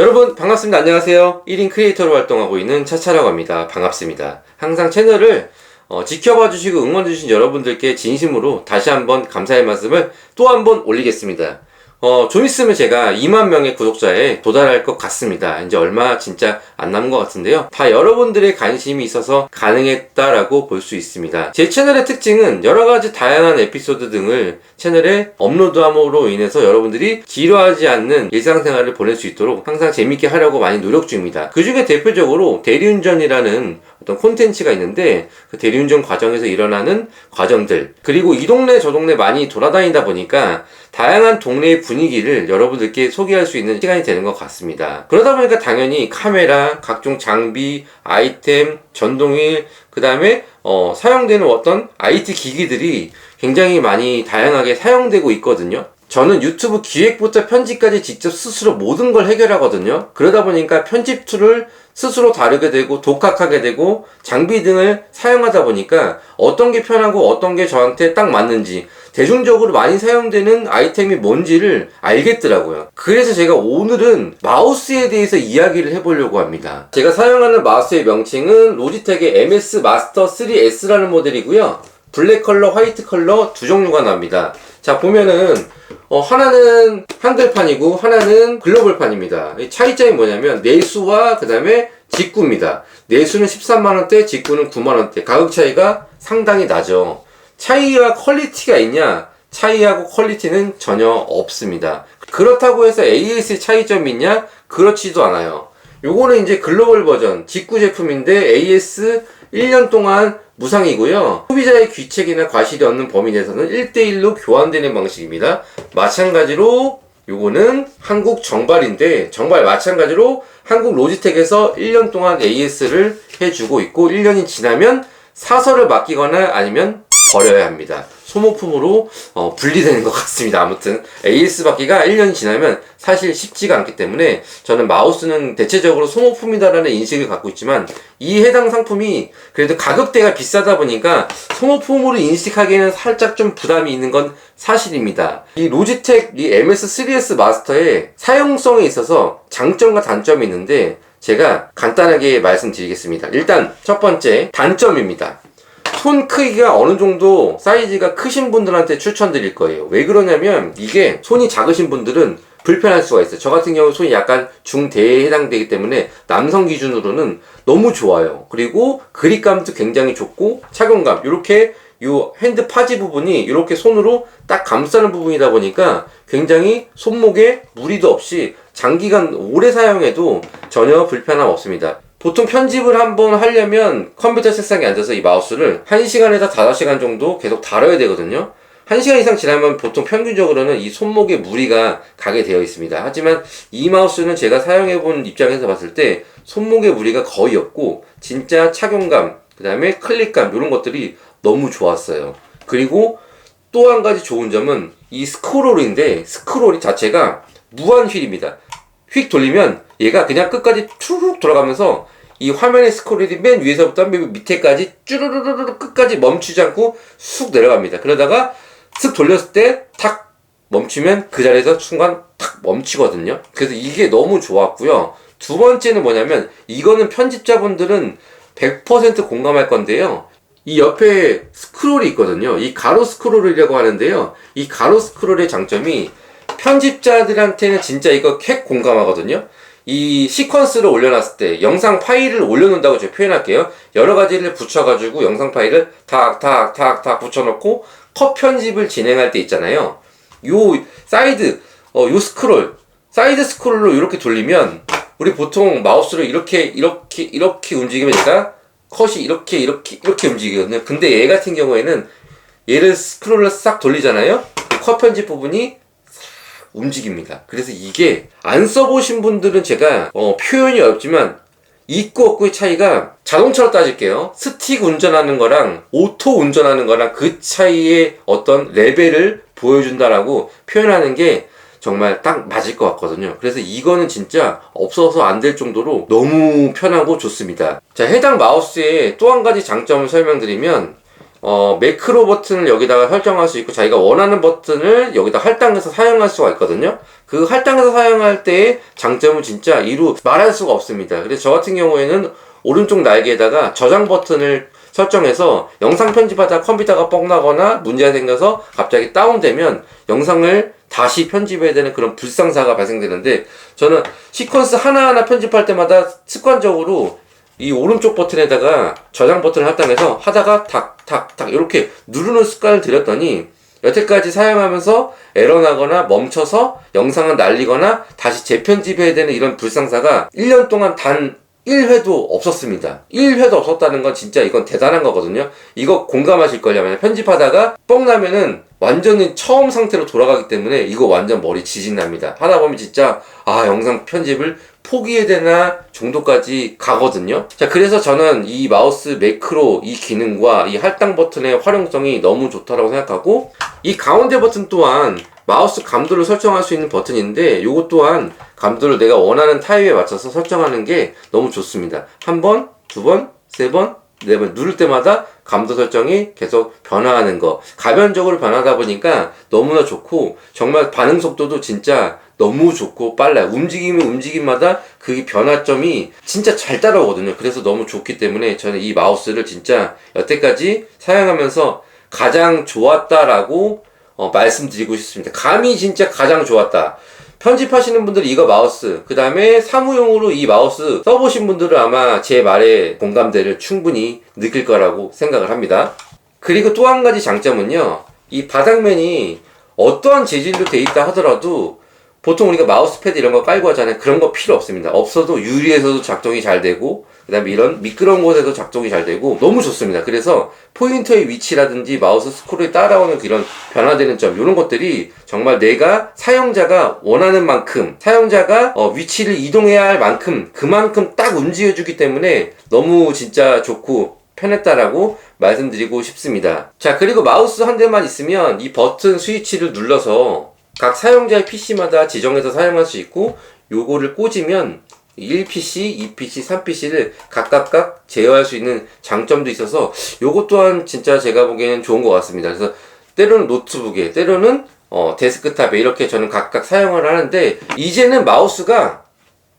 여러분 반갑습니다. 안녕하세요. 1인 크리에이터로 활동하고 있는 차차라고 합니다. 반갑습니다. 항상 채널을 지켜봐 주시고 응원해 주신 여러분들께 진심으로 다시 한번 감사의 말씀을 또 한번 올리겠습니다. 좀 있으면 제가 2만 명의 구독자에 도달할 것 같습니다. 이제 얼마 진짜 안 남은 것 같은데요. 다 여러분들의 관심이 있어서 가능했다라고 볼 수 있습니다. 제 채널의 특징은 여러가지 다양한 에피소드 등을 채널에 업로드함으로 인해서 여러분들이 지루하지 않는 일상생활을 보낼 수 있도록 항상 재밌게 하려고 많이 노력 중입니다. 그 중에 대표적으로 대리운전이라는 어떤 콘텐츠가 있는데 그 대리운전 과정에서 일어나는 과정들, 그리고 이 동네 저 동네 많이 돌아다니다 보니까 다양한 동네의 분위기를 여러분들께 소개할 수 있는 시간이 되는 것 같습니다. 그러다 보니까 당연히 카메라, 각종 장비, 아이템, 전동일, 그 다음에 사용되는 어떤 IT 기기들이 굉장히 많이 다양하게 사용되고 있거든요. 저는 유튜브 기획부터 편집까지 직접 스스로 모든 걸 해결하거든요. 그러다 보니까 편집 툴을 스스로 다루게 되고 독학하게 되고 장비 등을 사용하다 보니까 어떤 게 편하고 어떤 게 저한테 딱 맞는지, 대중적으로 많이 사용되는 아이템이 뭔지를 알겠더라고요. 그래서 제가 오늘은 마우스에 대해서 이야기를 해보려고 합니다. 제가 사용하는 마우스의 명칭은 로지텍의 MS 마스터 3S라는 모델이고요. 블랙 컬러, 화이트 컬러 두 종류가 나옵니다. 자, 보면은 하나는 한글판이고 하나는 글로벌판입니다. 이 차이점이 뭐냐면 내수와 그 다음에 직구입니다. 내수는 13만원대, 직구는 9만원대. 가격 차이가 상당히 나죠. 차이와 퀄리티가 있냐? 차이하고 퀄리티는 전혀 없습니다. 그렇다고 해서 AS의 차이점이 있냐? 그렇지도 않아요. 요거는 이제 글로벌 버전 직구 제품인데 AS 1년 동안 무상이고요. 소비자의 귀책이나 과실이 없는 범위 내에서는 1대1로 교환되는 방식입니다. 마찬가지로 요거는 한국 정발인데, 정발 마찬가지로 한국 로지텍에서 1년 동안 AS를 해주고 있고 1년이 지나면 사서를 맡기거나 아니면 버려야 합니다. 소모품으로 분리되는 것 같습니다. 아무튼 AS 받기가 1년이 지나면 사실 쉽지가 않기 때문에 저는 마우스는 대체적으로 소모품이다라는 인식을 갖고 있지만, 이 해당 상품이 그래도 가격대가 비싸다 보니까 소모품으로 인식하기에는 살짝 좀 부담이 있는 건 사실입니다. 이 로지텍 이 MS3S 마스터의 사용성에 있어서 장점과 단점이 있는데 제가 간단하게 말씀드리겠습니다. 일단 첫 번째 단점입니다. 손 크기가 어느 정도 사이즈가 크신 분들한테 추천드릴 거예요. 왜 그러냐면 이게 손이 작으신 분들은 불편할 수가 있어요. 저 같은 경우 손이 약간 중대에 해당되기 때문에 남성 기준으로는 너무 좋아요. 그리고 그립감도 굉장히 좋고 착용감, 이렇게 요 핸드 파지 부분이 이렇게 손으로 딱 감싸는 부분이다 보니까 굉장히 손목에 무리도 없이 장기간 오래 사용해도 전혀 불편함 없습니다. 보통 편집을 한번 하려면 컴퓨터 책상에 앉아서 이 마우스를 1시간에서 5시간 정도 계속 다뤄야 되거든요. 1시간 이상 지나면 보통 평균적으로는 이 손목에 무리가 가게 되어 있습니다. 하지만 이 마우스는 제가 사용해본 입장에서 봤을 때 손목에 무리가 거의 없고 진짜 착용감, 그 다음에 클릭감, 이런 것들이 너무 좋았어요. 그리고 또 한 가지 좋은 점은 이 스크롤인데, 스크롤이 자체가 무한 휠입니다. 휙 돌리면 얘가 그냥 끝까지 쭈르륵 돌아가면서 이 화면의 스크롤이 맨 위에서부터 맨 밑에까지 쭈르르르 끝까지 멈추지 않고 쑥 내려갑니다. 그러다가 쓱 돌렸을 때 탁 멈추면 그 자리에서 순간 탁 멈추거든요. 그래서 이게 너무 좋았고요. 두 번째는 뭐냐면, 이거는 편집자분들은 100% 공감할 건데요. 이 옆에 스크롤이 있거든요. 이 가로 스크롤이라고 하는데요. 이 가로 스크롤의 장점이 편집자들한테는 진짜 이거 캡 공감하거든요. 이 시퀀스를 올려놨을 때 영상 파일을 올려놓는다고 제가 표현할게요. 여러 가지를 붙여가지고 영상 파일을 탁 붙여놓고 컷 편집을 진행할 때 있잖아요. 요 사이드 요 스크롤, 사이드 스크롤로 이렇게 돌리면, 우리 보통 마우스를 이렇게 움직이면 얘가 컷이 이렇게 움직이거든요. 근데 얘 같은 경우에는 얘를 스크롤을 싹 돌리잖아요. 컷 편집 부분이 움직입니다. 그래서 이게 안 써보신 분들은 제가 표현이 어렵지만 있고 없고의 차이가, 자동차로 따질게요. 스틱 운전하는 거랑 오토 운전하는 거랑 그 차이의 어떤 레벨을 보여준다라고 표현하는 게 정말 딱 맞을 것 같거든요. 그래서 이거는 진짜 없어서 안 될 정도로 너무 편하고 좋습니다. 자, 해당 마우스의 또 한 가지 장점을 설명드리면, 매크로 버튼을 여기다가 설정할 수 있고 자기가 원하는 버튼을 여기다 할당해서 사용할 수가 있거든요. 그 할당해서 사용할 때의 장점은 진짜 이루 말할 수가 없습니다. 그래서 저 같은 경우에는 오른쪽 날개에다가 저장 버튼을 설정해서 영상 편집하다 컴퓨터가 뻥나거나 문제가 생겨서 갑자기 다운되면 영상을 다시 편집해야 되는 그런 불상사가 발생되는데, 저는 시퀀스 하나하나 편집할 때마다 습관적으로 이 오른쪽 버튼에다가 저장 버튼을 할당해서 하다가 탁탁탁 이렇게 누르는 습관을 들였더니 여태까지 사용하면서 에러 나거나 멈춰서 영상을 날리거나 다시 재편집해야 되는 이런 불상사가 1년 동안 단 1회도 없었습니다. 1회도 없었다는 건 진짜 이건 대단한 거거든요. 이거 공감하실걸요. 만약 편집하다가 뻥 나면은 완전히 처음 상태로 돌아가기 때문에 이거 완전 머리 지진납니다. 하다 보면 진짜 영상 편집을 포기해야 되나 정도까지 가거든요. 자, 그래서 저는 이 마우스 매크로 이 기능과 이 할당 버튼의 활용성이 너무 좋다고 생각하고, 이 가운데 버튼 또한 마우스 감도를 설정할 수 있는 버튼인데 요것 또한 감도를 내가 원하는 타입에 맞춰서 설정하는 게 너무 좋습니다. 한 번, 두 번, 세 번, 네 번 누를 때마다 감도 설정이 계속 변화하는 거, 가변적으로 변하다 보니까 너무나 좋고, 정말 반응 속도도 진짜 너무 좋고 빨라요. 움직임마다 그 변화점이 진짜 잘 따라오거든요. 그래서 너무 좋기 때문에 저는 이 마우스를 진짜 여태까지 사용하면서 가장 좋았다라고 말씀드리고 싶습니다. 감이 진짜 가장 좋았다. 편집하시는 분들이 이거 마우스, 그 다음에 사무용으로 이 마우스 써보신 분들은 아마 제 말에 공감대를 충분히 느낄 거라고 생각을 합니다. 그리고 또 한 가지 장점은요, 이 바닥면이 어떠한 재질로 돼 있다 하더라도 보통 우리가 마우스패드 이런 거 깔고 하잖아요. 그런 거 필요 없습니다. 없어도 유리에서도 작동이 잘 되고, 그 다음에 이런 미끄러운 곳에도 작동이 잘 되고 너무 좋습니다. 그래서 포인터의 위치라든지 마우스 스크롤이 따라오는 그런 변화되는 점, 이런 것들이 정말 내가 사용자가 원하는 만큼, 사용자가 위치를 이동해야 할 만큼 그만큼 딱 움직여주기 때문에 너무 진짜 좋고 편했다라고 말씀드리고 싶습니다. 자, 그리고 마우스 한 대만 있으면 이 버튼 스위치를 눌러서 각 사용자의 PC마다 지정해서 사용할 수 있고, 요거를 꽂으면 1PC, 2PC, 3PC를 각각 제어할 수 있는 장점도 있어서 요것 또한 진짜 제가 보기에는 좋은 것 같습니다. 그래서 때로는 노트북에, 때로는 데스크탑에 이렇게 저는 각각 사용을 하는데, 이제는 마우스가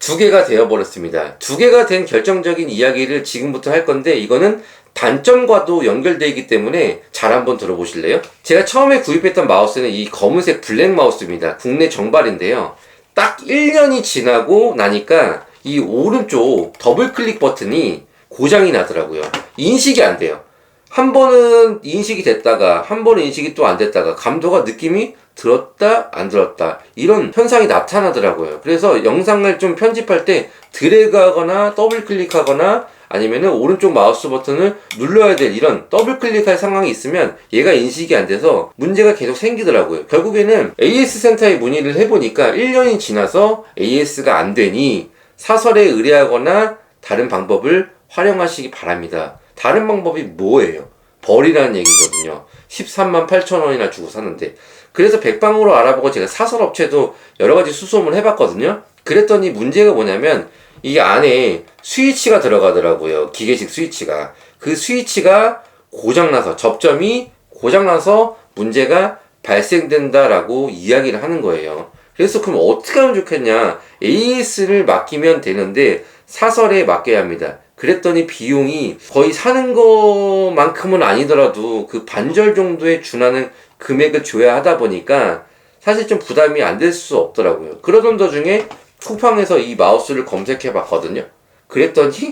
두 개가 되어버렸습니다. 두 개가 된 결정적인 이야기를 지금부터 할 건데, 이거는 단점과도 연결되어 있기 때문에 잘 한번 들어보실래요? 제가 처음에 구입했던 마우스는 이 검은색 블랙 마우스입니다. 국내 정발인데요. 딱 1년이 지나고 나니까 이 오른쪽 더블 클릭 버튼이 고장이 나더라고요. 인식이 안 돼요. 한 번은 인식이 됐다가 한 번은 인식이 또 안 됐다가 감도가 느낌이 들었다 안 들었다 이런 현상이 나타나더라고요. 그래서 영상을 좀 편집할 때 드래그하거나 더블 클릭하거나 아니면은 오른쪽 마우스 버튼을 눌러야 될 이런 더블 클릭할 상황이 있으면 얘가 인식이 안 돼서 문제가 계속 생기더라고요. 결국에는 AS 센터에 문의를 해보니까 1년이 지나서 AS가 안 되니 사설에 의뢰하거나 다른 방법을 활용하시기 바랍니다. 다른 방법이 뭐예요? 버리라는 얘기거든요. 13만 8천 원이나 주고 샀는데. 그래서 백방으로 알아보고 제가 사설 업체도 여러 가지 수소문 해봤거든요. 그랬더니 문제가 뭐냐면 이 안에 스위치가 들어가더라고요. 기계식 스위치가. 그 스위치가 고장나서, 접점이 고장나서 문제가 발생된다라고 이야기를 하는 거예요. 그래서 그럼 어떻게 하면 좋겠냐? AS를 맡기면 되는데 사설에 맡겨야 합니다. 그랬더니 비용이 거의 사는 것만큼은 아니더라도 그 반절 정도에 준하는 금액을 줘야 하다 보니까 사실 좀 부담이 안 될 수 없더라고요. 그러던 도중에 쿠팡에서 이 마우스를 검색해 봤거든요. 그랬더니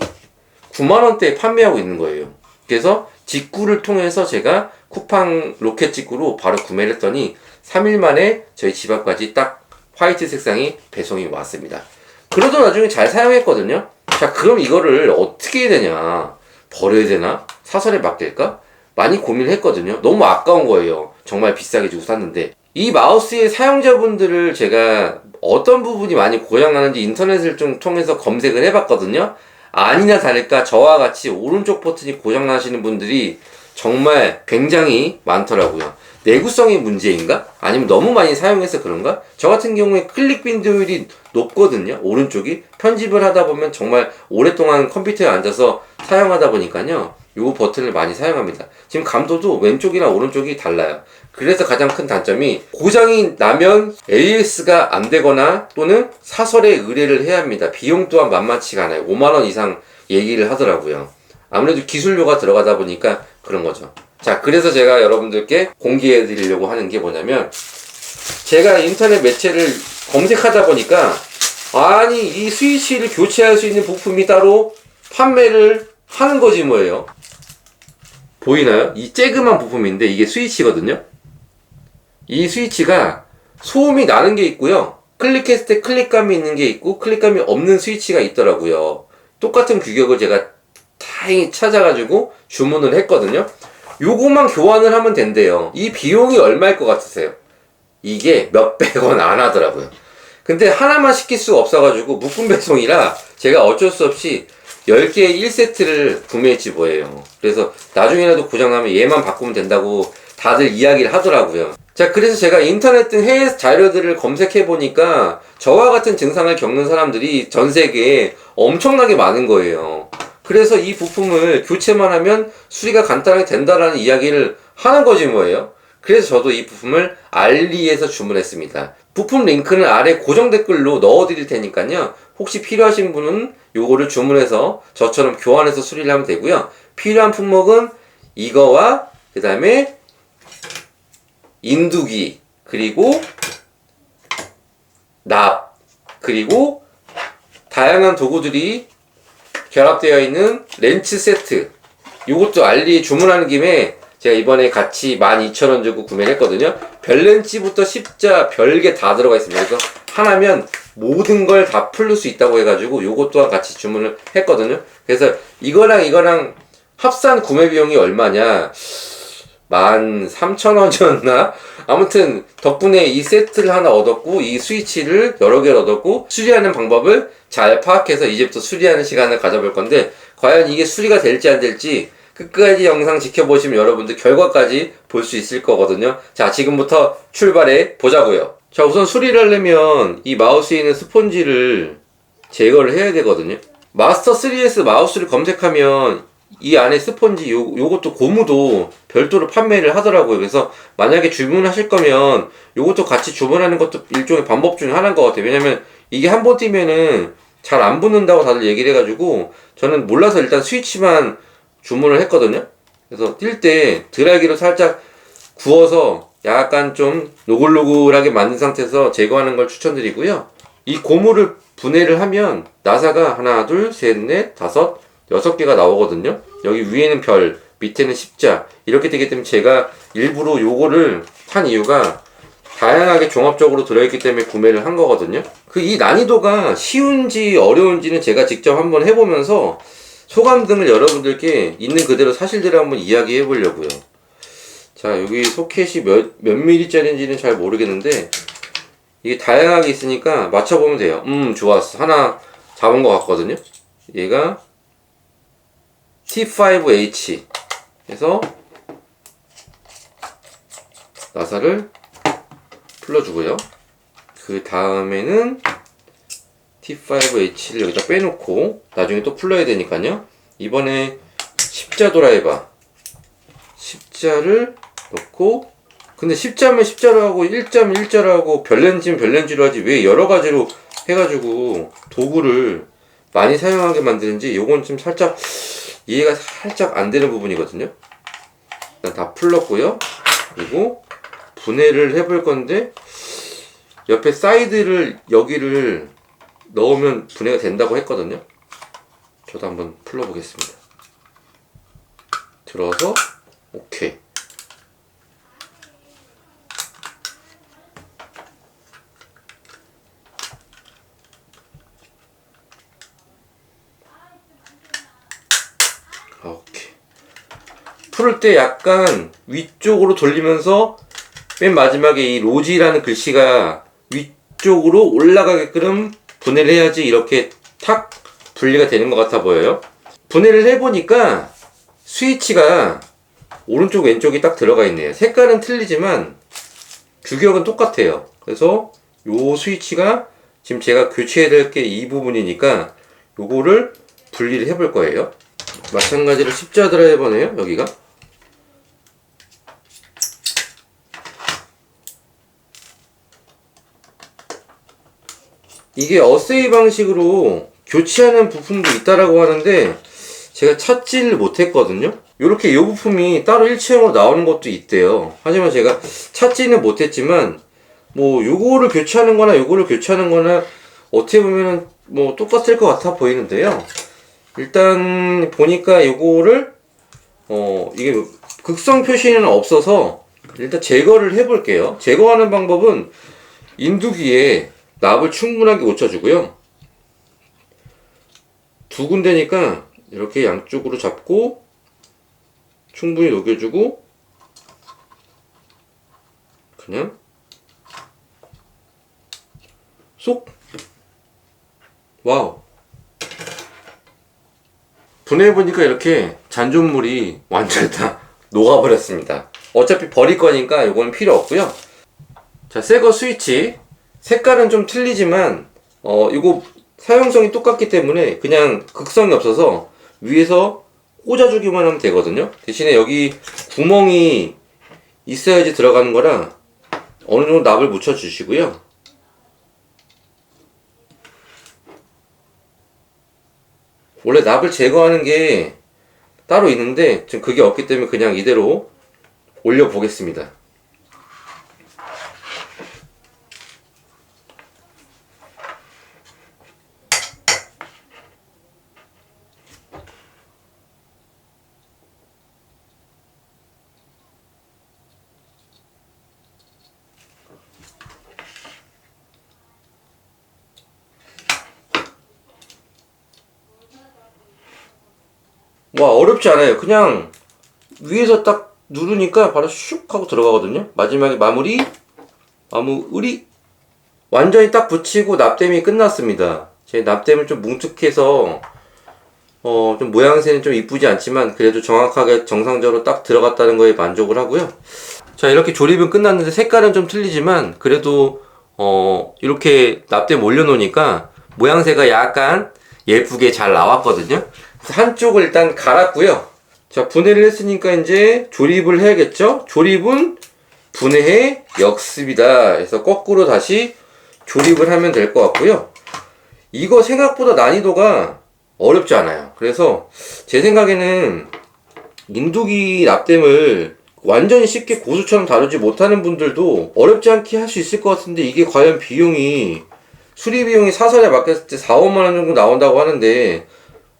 9만원대에 판매하고 있는 거예요. 그래서 직구를 통해서 제가 쿠팡 로켓 직구로 바로 구매를 했더니 3일 만에 저희 집 앞까지 딱 화이트 색상이 배송이 왔습니다. 그러다 나중에 잘 사용했거든요. 자, 그럼 이거를 어떻게 해야 되냐? 버려야 되나? 사설에 맡길까? 많이 고민을 했거든요. 너무 아까운 거예요. 정말 비싸게 주고 샀는데. 이 마우스의 사용자분들을 제가 어떤 부분이 많이 고장나는지 인터넷을 좀 통해서 검색을 해봤거든요. 아니나 다를까 저와 같이 오른쪽 버튼이 고장나시는 분들이 정말 굉장히 많더라고요. 내구성의 문제인가? 아니면 너무 많이 사용해서 그런가? 저 같은 경우에 클릭 빈도율이 높거든요. 오른쪽이. 편집을 하다 보면 정말 오랫동안 컴퓨터에 앉아서 사용하다 보니까요. 요 버튼을 많이 사용합니다. 지금 감도도 왼쪽이나 오른쪽이 달라요. 그래서 가장 큰 단점이 고장이 나면 AS가 안 되거나 또는 사설에 의뢰를 해야 합니다. 비용 또한 만만치가 않아요. 5만원 이상 얘기를 하더라고요. 아무래도 기술료가 들어가다 보니까 그런 거죠. 자, 그래서 제가 여러분들께 공개해 드리려고 하는 게 뭐냐면, 제가 인터넷 매체를 검색하다 보니까 아니 이 스위치를 교체할 수 있는 부품이 따로 판매를 하는 거지 뭐예요. 보이나요? 이 쬐그만 부품인데 이게 스위치거든요. 이 스위치가 소음이 나는 게 있고요, 클릭했을 때 클릭감이 있는 게 있고 클릭감이 없는 스위치가 있더라고요. 똑같은 규격을 제가 다행히 찾아가지고 주문을 했거든요. 요거만 교환을 하면 된대요. 이 비용이 얼마일 것 같으세요? 이게 몇백 원 안 하더라고요. 근데 하나만 시킬 수가 없어가지고 묶음 배송이라 제가 어쩔 수 없이 10개의 1세트를 구매했지 뭐예요. 그래서 나중에라도 고장나면 얘만 바꾸면 된다고 다들 이야기를 하더라고요. 자, 그래서 제가 인터넷 등 해외 자료들을 검색해 보니까 저와 같은 증상을 겪는 사람들이 전 세계에 엄청나게 많은 거예요. 그래서 이 부품을 교체만 하면 수리가 간단하게 된다라는 이야기를 하는 거지 뭐예요. 그래서 저도 이 부품을 알리에서 주문했습니다. 부품 링크는 아래 고정 댓글로 넣어 드릴 테니까요, 혹시 필요하신 분은 요거를 주문해서 저처럼 교환해서 수리를 하면 되고요. 필요한 품목은 이거와 그 다음에 인두기, 그리고 납, 그리고 다양한 도구들이 결합되어 있는 렌치 세트, 요것도 알리에 주문하는 김에 제가 이번에 같이 12,000원 주고 구매를 했거든요. 별렌치부터 십자 별게 다 들어가 있습니다. 그래서 하나면 모든 걸 다 풀릴 수 있다고 해가지고 요것 또한 같이 주문을 했거든요. 그래서 이거랑 합산 구매 비용이 얼마냐, 13,000원이었나? 아무튼 덕분에 이 세트를 하나 얻었고 이 스위치를 여러 개를 얻었고 수리하는 방법을 잘 파악해서 이제부터 수리하는 시간을 가져볼 건데, 과연 이게 수리가 될지 안 될지 끝까지 영상 지켜보시면 여러분들 결과까지 볼 수 있을 거거든요. 자, 지금부터 출발해 보자고요. 자, 우선 수리를 하려면 이 마우스에 있는 스폰지를 제거를 해야 되거든요. 마스터 3S 마우스를 검색하면 이 안에 스폰지 요것도 고무도 별도로 판매를 하더라고요. 그래서 만약에 주문하실 거면 요것도 같이 주문하는 것도 일종의 방법 중에 하나인 것 같아요. 왜냐면 이게 한 번 뛰면은 잘 안 붙는다고 다들 얘기를 해가지고 저는 몰라서 일단 스위치만 주문을 했거든요. 그래서 뛸 때 드라이기로 살짝 구워서 약간 좀 노글노글하게 만든 상태에서 제거하는 걸 추천드리고요. 이 고무를 분해를 하면 나사가 하나, 둘, 셋, 넷, 다섯, 6개가 나오거든요. 여기 위에는 별, 밑에는 십자, 이렇게 되기 때문에 제가 일부러 요거를 한 이유가 다양하게 종합적으로 들어있기 때문에 구매를 한 거거든요. 이 난이도가 쉬운지 어려운지는 제가 직접 한번 해보면서 소감 등을 여러분들께 있는 그대로 사실대로 한번 이야기해 보려고요. 자, 여기 소켓이 몇 밀리짜리인지는 잘 모르겠는데 이게 다양하게 있으니까 맞춰보면 돼요. 좋았어. 하나 잡은 것 같거든요. 얘가 T5H 해서 나사를 풀러주고요. 그 다음에는 T5H를 여기다 빼놓고 나중에 또 풀러야 되니까요. 이번에 십자 드라이버, 십자를 넣고, 근데 십자면 십자로 하고 일자면 일자로 하고 별렌지면 별렌지로 하지 왜 여러가지로 해가지고 도구를 많이 사용하게 만드는지 요건 좀 살짝 이해가 살짝 안 되는 부분이거든요. 일단 다 풀렀고요. 그리고 분해를 해볼 건데 옆에 사이드를 여기를 넣으면 분해가 된다고 했거든요. 저도 한번 풀러보겠습니다. 들어서 오케이. 오케이. 풀을 때 약간 위쪽으로 돌리면서 맨 마지막에 이 로지라는 글씨가 위쪽으로 올라가게끔 분해를 해야지 이렇게 탁 분리가 되는 것 같아 보여요. 분해를 해보니까 스위치가 오른쪽 왼쪽이 딱 들어가 있네요. 색깔은 틀리지만 규격은 똑같아요. 그래서 요 스위치가 지금 제가 교체해야 될 게 이 부분이니까 요거를 분리를 해볼 거예요. 마찬가지로 십자 드라이버네요, 여기가. 이게 어세이 방식으로 교체하는 부품도 있다라고 하는데 제가 찾지를 못했거든요. 이렇게 이 부품이 따로 일체형으로 나오는 것도 있대요. 하지만 제가 찾지는 못했지만 뭐 요거를 교체하는 거나 요거를 교체하는 거나 어떻게 보면은 뭐 똑같을 것 같아 보이는데요. 일단 보니까 요거를 이게 극성 표시는 없어서 일단 제거를 해 볼게요. 제거하는 방법은 인두기에 납을 충분하게 꽂혀주고요. 두 군데니까 이렇게 양쪽으로 잡고 충분히 녹여주고 그냥 쏙! 와우! 분해해보니까 이렇게 잔존물이 완전 다 녹아버렸습니다. 어차피 버릴 거니까 이거는 필요 없고요. 자, 새거 스위치 색깔은 좀 틀리지만 이거 사용성이 똑같기 때문에 그냥 극성이 없어서 위에서 꽂아주기만 하면 되거든요. 대신에 여기 구멍이 있어야지 들어가는 거라 어느 정도 납을 묻혀 주시고요. 원래 납을 제거하는 게 따로 있는데 지금 그게 없기 때문에 그냥 이대로 올려 보겠습니다. 와, 어렵지 않아요. 그냥 위에서 딱 누르니까 바로 슉 하고 들어가거든요. 마지막에 마무리 완전히 딱 붙이고 납땜이 끝났습니다. 제 납땜은 좀 뭉툭해서 좀 모양새는 좀 이쁘지 않지만 그래도 정확하게 정상적으로 딱 들어갔다는 거에 만족을 하고요. 자, 이렇게 조립은 끝났는데 색깔은 좀 틀리지만 그래도 이렇게 납땜 올려놓으니까 모양새가 약간 예쁘게 잘 나왔거든요. 그래서 한쪽을 일단 갈았고요. 자, 분해를 했으니까 이제 조립을 해야겠죠? 조립은 분해의 역습이다. 그래서 거꾸로 다시 조립을 하면 될 것 같고요. 이거 생각보다 난이도가 어렵지 않아요. 그래서 제 생각에는 인두기 납땜을 완전히 쉽게 고수처럼 다루지 못하는 분들도 어렵지 않게 할 수 있을 것 같은데 이게 과연 비용이 수리 비용이 사설에 맡겼을 때 4, 5만 원 정도 나온다고 하는데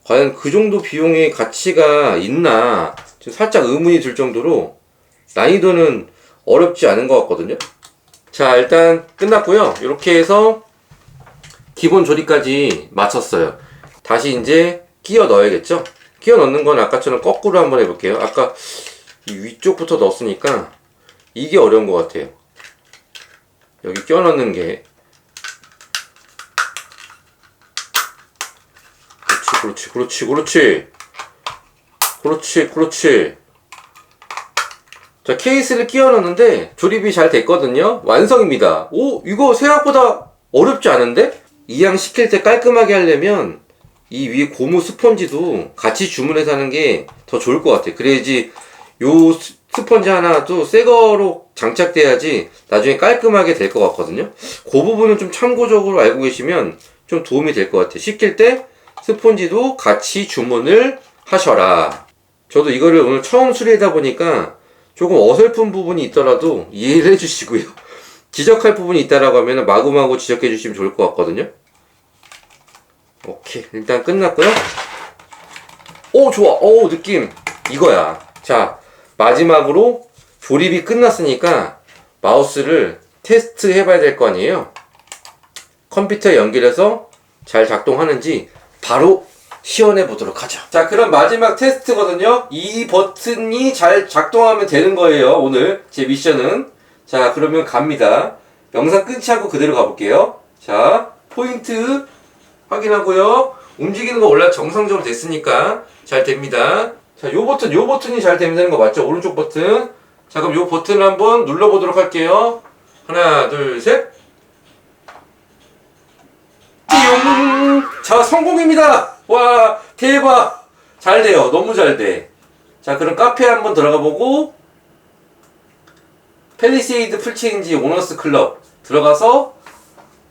과연 그 정도 비용의 가치가 있나 지금 살짝 의문이 들 정도로 난이도는 어렵지 않은 것 같거든요. 자, 일단 끝났고요. 이렇게 해서 기본 조립까지 마쳤어요. 다시 이제 끼워 넣어야겠죠? 끼워 넣는 건 아까처럼 거꾸로 한번 해볼게요. 아까 이 위쪽부터 넣었으니까 이게 어려운 것 같아요. 여기 끼워 넣는 게 그렇지. 자, 케이스를 끼워 넣었는데 조립이 잘 됐거든요. 완성입니다. 오, 이거 생각보다 어렵지 않은데? 이양시킬 때 깔끔하게 하려면 이 위에 고무 스펀지도 같이 주문해서 하는 게 더 좋을 것 같아요. 그래야지 요 스펀지 하나도 새 거로 장착돼야지 나중에 깔끔하게 될 것 같거든요. 그 부분은 좀 참고적으로 알고 계시면 좀 도움이 될 것 같아요. 시킬 때 스펀지도 같이 주문을 하셔라. 저도 이거를 오늘 처음 수리하다 보니까 조금 어설픈 부분이 있더라도 이해를 해주시고요. 지적할 부분이 있다라고 하면 마구마구 지적해 주시면 좋을 것 같거든요. 오케이, 일단 끝났고요. 오, 좋아. 오, 느낌 이거야. 자, 마지막으로 조립이 끝났으니까 마우스를 테스트 해봐야 될 거 아니에요. 컴퓨터에 연결해서 잘 작동하는지 바로 시연해 보도록 하죠. 자, 그럼 마지막 테스트거든요. 이 버튼이 잘 작동하면 되는 거예요. 오늘 제 미션은. 자, 그러면 갑니다. 영상 끊지 않고 그대로 가볼게요. 자, 포인트 확인하고요. 움직이는 거 원래 정상적으로 됐으니까 잘 됩니다. 자, 요 버튼이 잘 되면 거 맞죠? 오른쪽 버튼. 자, 그럼 요 버튼을 한번 눌러보도록 할게요. 하나, 둘, 셋. 띠용! 자, 성공입니다! 와, 대박! 잘 돼요. 너무 잘 돼. 자, 그럼 카페에 한번 들어가 보고, 펠리세이드 풀체인지 오너스 클럽 들어가서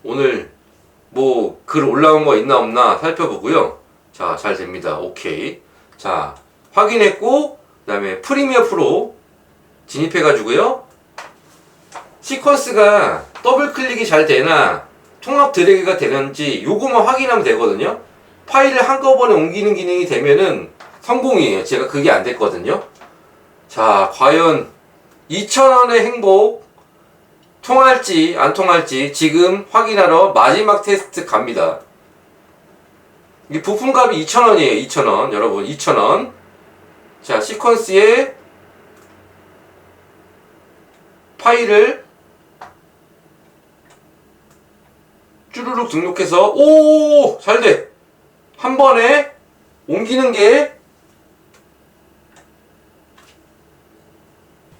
오늘 뭐 글 올라온 거 있나 없나 살펴보고요. 자, 잘 됩니다. 오케이. 자, 확인했고, 그 다음에 프리미어 프로 진입해가지고요. 시퀀스가 더블 클릭이 잘 되나, 통합 드래그가 되는지 요거만 확인하면 되거든요. 파일을 한꺼번에 옮기는 기능이 되면은 성공이에요. 제가 그게 안 됐거든요. 자, 과연 2,000원의 행복 통할지 안 통할지 지금 확인하러 마지막 테스트 갑니다. 이 부품값이 2,000원이에요. 2,000원. 여러분 2,000원. 자, 시퀀스에 파일을 쭈루룩 등록해서, 오! 잘 돼! 한 번에 옮기는 게,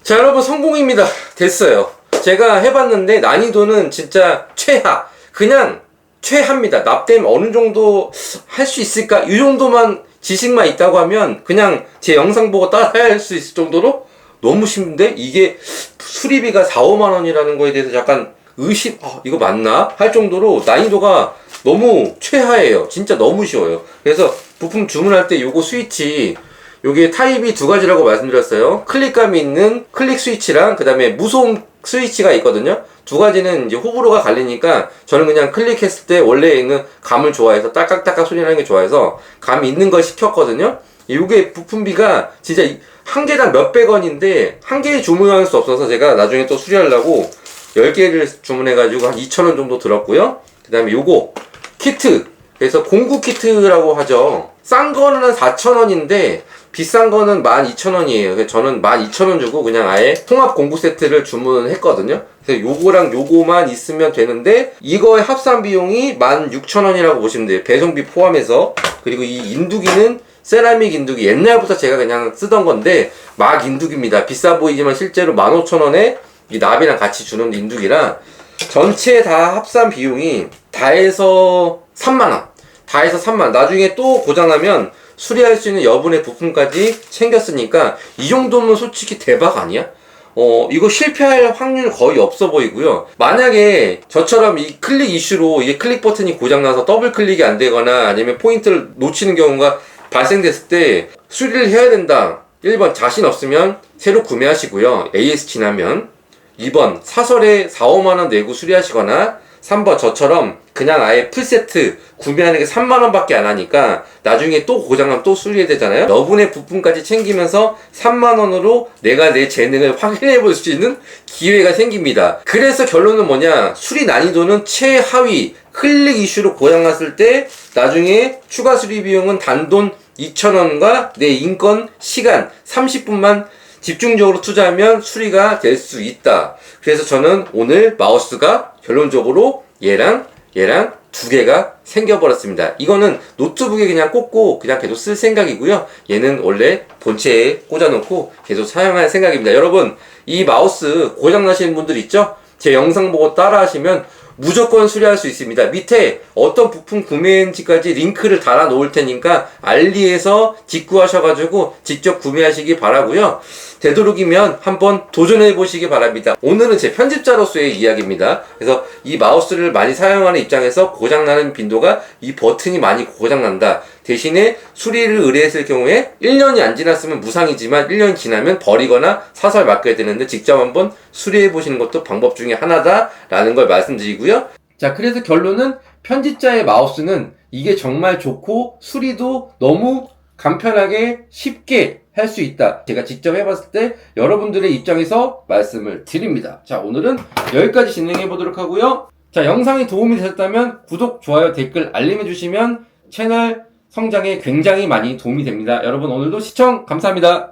자, 여러분 성공입니다. 됐어요. 제가 해봤는데 난이도는 진짜 최하. 그냥 최하입니다. 납땜 어느 정도 할 수 있을까? 이 정도만 지식만 있다고 하면 그냥 제 영상 보고 따라 할 수 있을 정도로 너무 쉬운데, 이게 수리비가 4, 5만 원이라는 거에 대해서 약간 의심, 이거 맞나? 할 정도로 난이도가 너무 최하예요. 진짜 너무 쉬워요. 그래서 부품 주문할 때 요거 스위치, 요게 타입이 두 가지라고 말씀드렸어요. 클릭감이 있는 클릭 스위치랑 그 다음에 무소음 스위치가 있거든요. 두 가지는 이제 호불호가 갈리니까 저는 그냥 클릭했을 때 원래 있는 감을 좋아해서 딸깍딸깍 소리 나는 게 좋아해서 감이 있는 걸 시켰거든요. 요게 부품비가 진짜 한 개당 몇백 원인데 한 개에 주문할 수 없어서 제가 나중에 또 수리하려고 10개를 주문해가지고 한 2,000원 정도 들었고요. 그 다음에 요거 키트, 그래서 공구 키트라고 하죠. 싼 거는 한 4,000원인데 비싼 거는 12,000원이에요. 그래서 저는 12,000원 주고 그냥 아예 통합 공구 세트를 주문했거든요. 그래서 요거랑 요거만 있으면 되는데 이거의 합산 비용이 16,000원이라고 보시면 돼요. 배송비 포함해서. 그리고 이 인두기는 세라믹 인두기, 옛날부터 제가 그냥 쓰던 건데 막 인두기입니다. 비싸 보이지만 실제로 15,000원에 이 납이랑 같이 주는 인두기라 전체 다 합산 비용이 다 해서 3만원. 다 해서 3만원. 나중에 또 고장나면 수리할 수 있는 여분의 부품까지 챙겼으니까 이 정도면 솔직히 대박 아니야? 이거 실패할 확률 거의 없어 보이고요. 만약에 저처럼 이 클릭 이슈로 이게 클릭 버튼이 고장나서 더블 클릭이 안 되거나 아니면 포인트를 놓치는 경우가 발생됐을 때 수리를 해야 된다. 1번 자신 없으면 새로 구매하시고요. AS 지나면. 2번 사설에 4, 5만원 내고 수리하시거나, 3번 저처럼 그냥 아예 풀세트 구매하는 게 3만원 밖에 안 하니까 나중에 또 고장나면 또 수리해야 되잖아요. 여분의 부품까지 챙기면서 3만원으로 내가 내 재능을 확인해 볼 수 있는 기회가 생깁니다. 그래서 결론은 뭐냐, 수리 난이도는 최하위. 클릭 이슈로 고장났을 때 나중에 추가 수리 비용은 단돈 2,000원과 내 인건 시간 30분만 집중적으로 투자하면 수리가 될 수 있다. 그래서 저는 오늘 마우스가 결론적으로 얘랑 두 개가 생겨버렸습니다. 이거는 노트북에 그냥 꽂고 그냥 계속 쓸 생각이고요. 얘는 원래 본체에 꽂아놓고 계속 사용할 생각입니다. 여러분, 이 마우스 고장나시는 분들 있죠? 제 영상 보고 따라 하시면 무조건 수리할 수 있습니다. 밑에 어떤 부품 구매인지까지 링크를 달아 놓을 테니까 알리에서 직구하셔가지고 직접 구매하시기 바라고요. 되도록이면 한번 도전해 보시기 바랍니다. 오늘은 제 편집자로서의 이야기입니다. 그래서 이 마우스를 많이 사용하는 입장에서 고장나는 빈도가, 이 버튼이 많이 고장난다. 대신에 수리를 의뢰했을 경우에 1년이 안 지났으면 무상이지만 1년 지나면 버리거나 사설 맡겨야 되는데 직접 한번 수리해 보시는 것도 방법 중에 하나다라는 걸 말씀드리고요. 자, 그래서 결론은 편집자의 마우스는 이게 정말 좋고 수리도 너무 간편하게 쉽게 할 수 있다. 제가 직접 해봤을 때 여러분들의 입장에서 말씀을 드립니다. 자, 오늘은 여기까지 진행해 보도록 하고요. 자, 영상이 도움이 되셨다면 구독, 좋아요, 댓글, 알림해 주시면 채널 성장에 굉장히 많이 도움이 됩니다. 여러분 오늘도 시청 감사합니다.